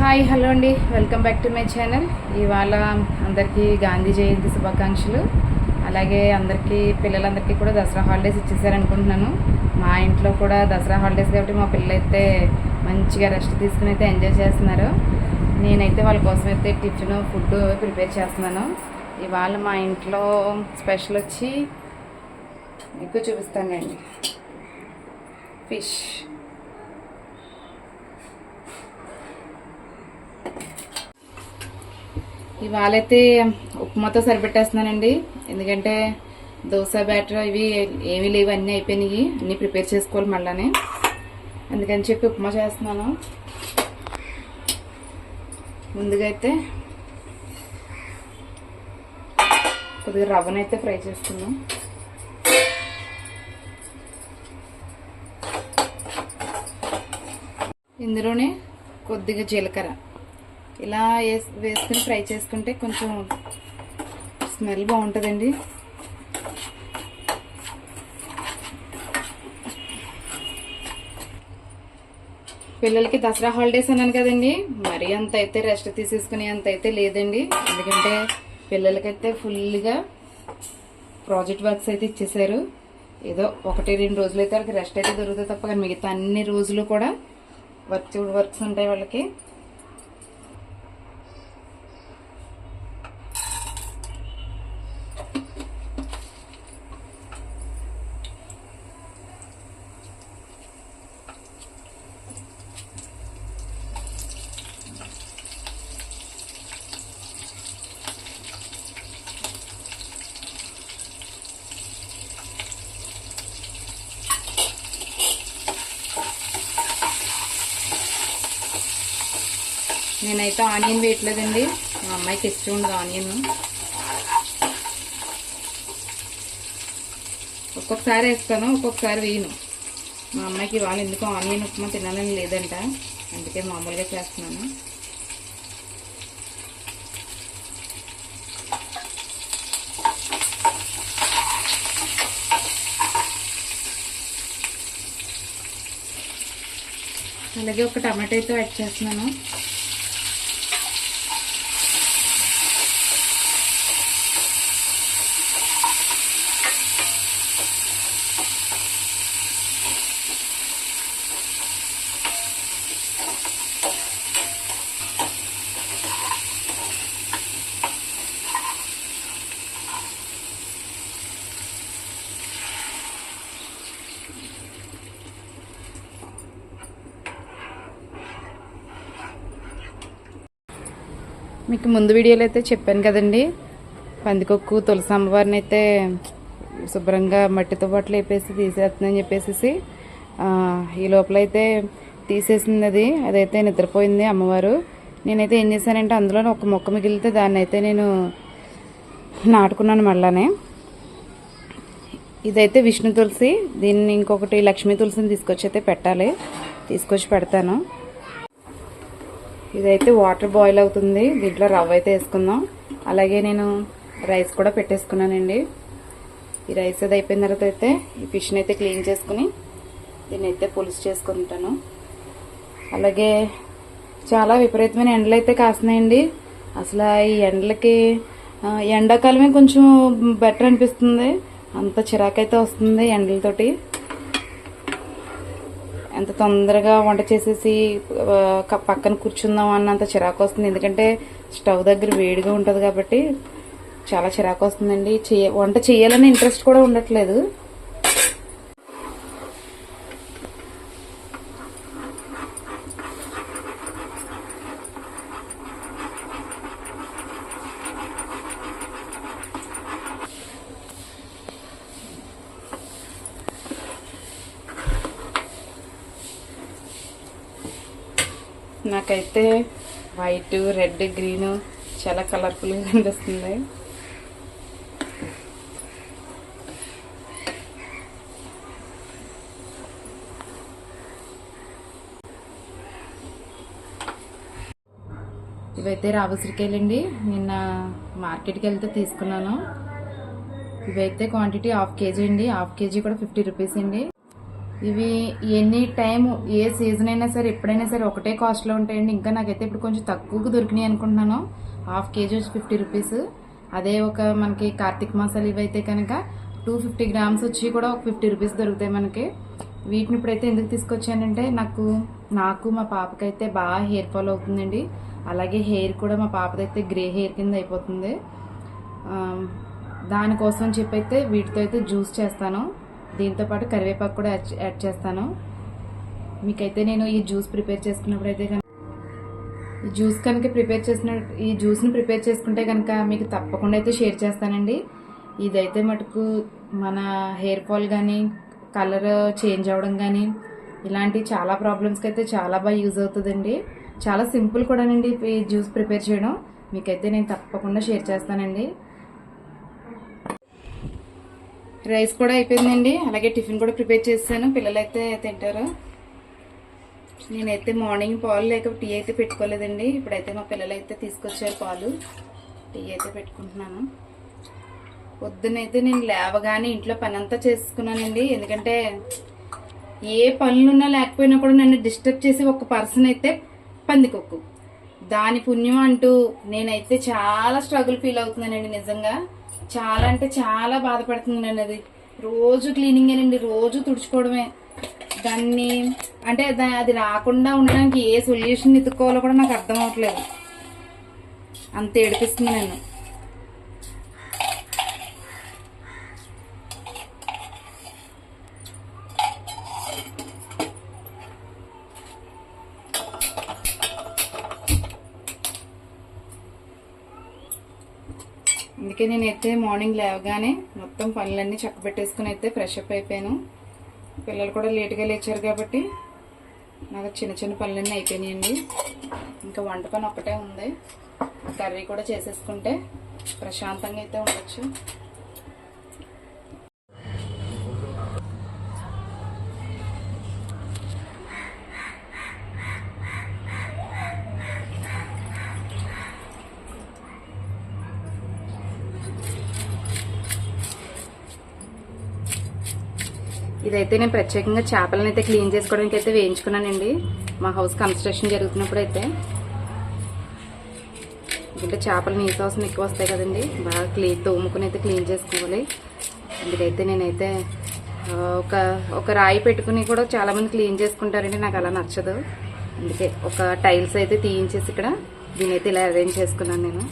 Hi hello అండి, welcome back to my channel. ఇవాళ అందరికీ గాంధీ జయంతి శుభాకాంక్షలు. అలాగే పిల్లలందరికీ కూడా దసరా హాలిడేస్ ఇచ్చేసారనుకుంటున్నాను. మా ఇంట్లో కూడా దసరా హాలిడేస్ కాబట్టి మా పిల్లలైతే మంచిగా రెస్ట్ తీసుకుని అయితే ఎంజాయ్ చేస్తున్నారు. నేనైతే వాళ్ళ కోసం అయితే టిఫిన్ ఫుడ్ ప్రిపేర్ చేస్తున్నాను. ఇవాళ మా ఇంట్లో స్పెషల్ వచ్చి మీకు చూపిస్తానండి, ఫిష్. ఇవాళైతే ఉప్మాతో సరిపెట్టేస్తున్నానండి, ఎందుకంటే దోశ బ్యాటర్ ఇవి ఏమీ లేవు, అన్నీ అయిపోయినాయి. అన్నీ ప్రిపేర్ చేసుకోవాలి మళ్ళీ, అందుకని చెప్పి ఉప్మా చేస్తున్నాను. ముందుగా అయితే కొద్దిగా రవ్వనైతే ఫ్రై చేసుకున్నాం. ఇందులోనే కొద్దిగా జీలకర్ర ఇలా వేసుకుని ఫ్రై చేసుకుంటే కొంచెం స్మెల్ బాగుంటుందండి. పిల్లలకి దసరా హాలిడేస్ అన్నాను కదండి, మరీ అంత అయితే రెస్ట్ తీసేసుకునే అంత అయితే లేదండి. ఎందుకంటే పిల్లలకైతే ఫుల్గా ప్రాజెక్ట్ వర్క్స్ అయితే ఇచ్చేసారు. ఏదో 1-2 రోజులు అయితే వాళ్ళకి రెస్ట్ అయితే దొరుకుతుంది తప్ప, కానీ మిగతా అన్ని రోజులు కూడా వర్క్స్ ఉంటాయి వాళ్ళకి. నేనైతే ఆనియన్ వేయట్లేదండి, మా అమ్మాయికి ఇష్టం ఉండదు ఆనియన్. ఒక్కొక్కసారి వేస్తాను, ఒక్కొక్కసారి వేయను. మా అమ్మాయికి వాళ్ళు ఎందుకో ఆనియన్ ఉప్మా తినాలని లేదంట, అందుకే మామూలుగా చేస్తున్నాను. అలాగే ఒక టమాటో అయితే యాడ్ చేస్తున్నాను. మీకు ముందు వీడియోలో అయితే చెప్పాను కదండి, పందికొక్కు తులసి అమ్మవారిని అయితే శుభ్రంగా మట్టితో పాటు లేపేసి తీసేస్తుందని చెప్పేసి ఈ లోపల అయితే తీసేసింది. అదైతే నిద్రపోయింది అమ్మవారు. నేనైతే ఏం చేశానంటే అందులో ఒక మొక్క మిగిలితే దాన్ని అయితే నేను నాటుకున్నాను మళ్ళానే. ఇదైతే విష్ణు తులసి, దీన్ని ఇంకొకటి లక్ష్మీ తులసిని తీసుకొచ్చి అయితే పెట్టాలి, తీసుకొచ్చి పెడతాను. ఇదైతే వాటర్ బాయిల్ అవుతుంది, దీంట్లో రవ్వ అయితే వేసుకుందాం. అలాగే నేను రైస్ కూడా పెట్టేసుకున్నానండి. ఈ రైస్ అది అయిపోయిన తర్వాత అయితే ఈ ఫిష్ని అయితే క్లీన్ చేసుకుని దీన్ని అయితే పులుసు చేసుకుంటాను. అలాగే చాలా విపరీతమైన ఎండలు అయితే కాస్తున్నాయండి. అసలు ఈ ఎండలకి ఎండాకాలమే కొంచెం బెటర్ అనిపిస్తుంది, అంత చిరాకైతే వస్తుంది ఎండలతోటి. ఎంత తొందరగా వంట చేసేసి పక్కన కూర్చుందాం అన్నంత చిరాకు వస్తుంది, ఎందుకంటే స్టవ్ దగ్గర వేడిగా ఉంటుంది కాబట్టి చాలా చిరాకు వస్తుందండి. వంట చేయాలని ఇంట్రెస్ట్ కూడా ఉండట్లేదు. నాకైతే వైట్, రెడ్, గ్రీన్ చాలా కలర్ఫుల్గా కనిపిస్తుంది. ఇవైతే రాబుసిరికాయలండి, నిన్న మార్కెట్కి వెళ్తే తీసుకున్నాను. ఇవైతే క్వాంటిటీ 1/2 kg అండి, 1/2 kg కూడా 50 రూపీస్ అండి. ఇవి ఎనీ టైం ఏ సీజన్ అయినా సరే ఎప్పుడైనా సరే ఒకటే కాస్ట్లో ఉంటాయండి. ఇంకా నాకైతే ఇప్పుడు కొంచెం తక్కువకు దొరికినాయి అనుకుంటున్నాను. హాఫ్ కేజీ వచ్చి 50 రూపీస్. అదే ఒక మనకి కార్తీక మాసాలు ఇవి అయితే కనుక 250 గ్రామ్స్ వచ్చి కూడా ఒక 50 రూపీస్ దొరుకుతాయి మనకి. వీటిని ఇప్పుడైతే ఎందుకు తీసుకొచ్చానంటే నాకు మా పాపకైతే బాగా హెయిర్ ఫాల్ అవుతుందండి. అలాగే హెయిర్ కూడా మా పాపదైతే గ్రే హెయిర్ కింద అయిపోతుంది. దానికోసం చెప్పి అయితే వీటితో అయితే జ్యూస్ చేస్తాను. దీంతోపాటు కరివేపాకు కూడా యాడ్ చేస్తాను. మీకైతే నేను ఈ జ్యూస్ ప్రిపేర్ చేసుకున్నప్పుడు అయితే కనుక ఈ జ్యూస్ని ప్రిపేర్ చేసుకుంటే కనుక మీకు తప్పకుండా అయితే షేర్ చేస్తానండి. ఇదైతే మటుకు మన హెయిర్ ఫాల్ కానీ కలర్ చేంజ్ అవ్వడం కానీ ఇలాంటి చాలా ప్రాబ్లమ్స్కి అయితే చాలా బాగా యూజ్ అవుతుందండి. చాలా సింపుల్ కూడానండి ఈ జ్యూస్ ప్రిపేర్ చేయడం. మీకైతే నేను తప్పకుండా షేర్ చేస్తానండి. రైస్ కూడా అయిపోయిందండి. అలాగే టిఫిన్ కూడా ప్రిపేర్ చేశాను. పిల్లలైతే తింటారు. నేనైతే మార్నింగ్ పాలు లేక టీ అయితే పెట్టుకోలేదండి. ఇప్పుడైతే మా పిల్లలైతే తీసుకొచ్చారు పాలు. టీ అయితే పెట్టుకుంటున్నాను. పొద్దునైతే నేను లేవగానే ఇంట్లో పని అంతా చేసుకున్నానండి. ఎందుకంటే ఏ పనులున్నా లేకపోయినా కూడా నన్ను డిస్టర్బ్ చేసి ఒక పర్సన్ అయితే పందికొక్కు. దాని పుణ్యం అంటూ నేనైతే చాలా స్ట్రగుల్ ఫీల్ అవుతున్నానండి. నిజంగా చాలా అంటే చాలా బాధపడుతుందండి. అది రోజు క్లీనింగ్ ఏనండి, రోజు తుడుచుకోవడమే. దాన్ని అంటే అది రాకుండా ఉండడానికి ఏ సొల్యూషన్ ఎత్తుకోవాలో కూడా నాకు అర్థం అవట్లేదు. అంత ఏడిపిస్తుంది నన్ను. అందుకే నేనైతే మార్నింగ్ లేవగానే మొత్తం పనులన్నీ చక్కబెట్టేసుకుని అయితే ఫ్రెష్ అప్ అయిపోయాను. పిల్లలు కూడా లేట్గా లేచారు కాబట్టి నాకు చిన్న చిన్న పనులన్నీ అయిపోయినాయండి. ఇంకా వంట పని ఒక్కటే ఉంది. కర్రీ కూడా చేసేసుకుంటే ప్రశాంతంగా అయితే ఉండొచ్చు. ఇదైతే నేను ప్రత్యేకంగా చేపలను అయితే క్లీన్ చేసుకోవడానికి అయితే వేయించుకున్నానండి. మా హౌస్ కన్స్ట్రక్షన్ జరుగుతున్నప్పుడు అయితే ఎందుకంటే చేపలు నీసు వాసన ఎక్కువ వస్తాయి కదండి. బాగా తోముకుని అయితే క్లీన్ చేసుకోవాలి. అందుకైతే నేనైతే ఒక రాయి పెట్టుకుని కూడా చాలామంది క్లీన్ చేసుకుంటారండి. నాకు అలా నచ్చదు. అందుకే ఒక టైల్స్ అయితే తీయించేసి ఇక్కడ దీని అయితే ఇలా అరేంజ్ చేసుకున్నాను నేను.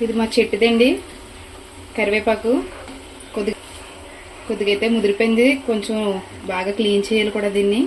ఇది మా చెట్టుదండి కరివేపాకు. కొద్దిగా అయితే ముదిరిపోయింది, కొంచెం బాగా క్లీన్ చేయాలి కూడా దీన్ని.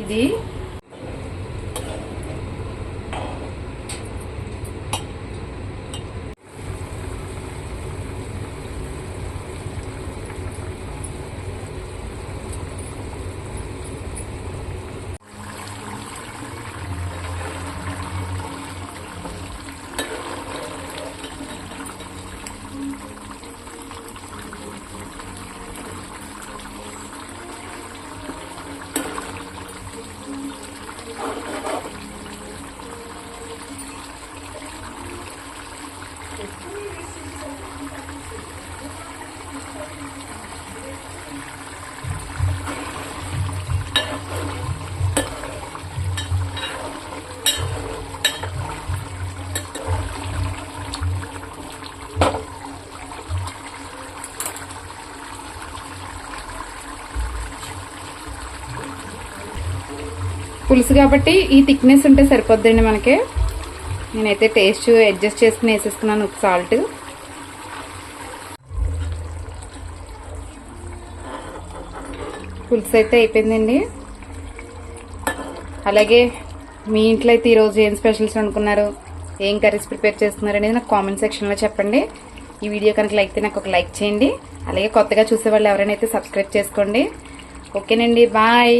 ఇది పులుసు కాబట్టి ఈ థిక్నెస్ ఉంటే సరిపోద్దండి మనకి. నేనైతే టేస్ట్ అడ్జస్ట్ చేసుకుని వేసేసుకున్నాను ఉప్పు, సాల్ట్. పులుసు అయితే అయిపోయిందండి. అలాగే మీ ఇంట్లో అయితే ఈరోజు ఏం స్పెషల్స్ అనుకున్నారు, ఏం కర్రీస్ ప్రిపేర్ చేస్తున్నారు అనేది నాకు కామెంట్ సెక్షన్లో చెప్పండి. ఈ వీడియో కనుక లైక్ అయితే నాకు ఒక లైక్ చేయండి. అలాగే కొత్తగా చూసేవాళ్ళు ఎవరైనా అయితే సబ్స్క్రైబ్ చేసుకోండి. ఓకేనండి, బాయ్.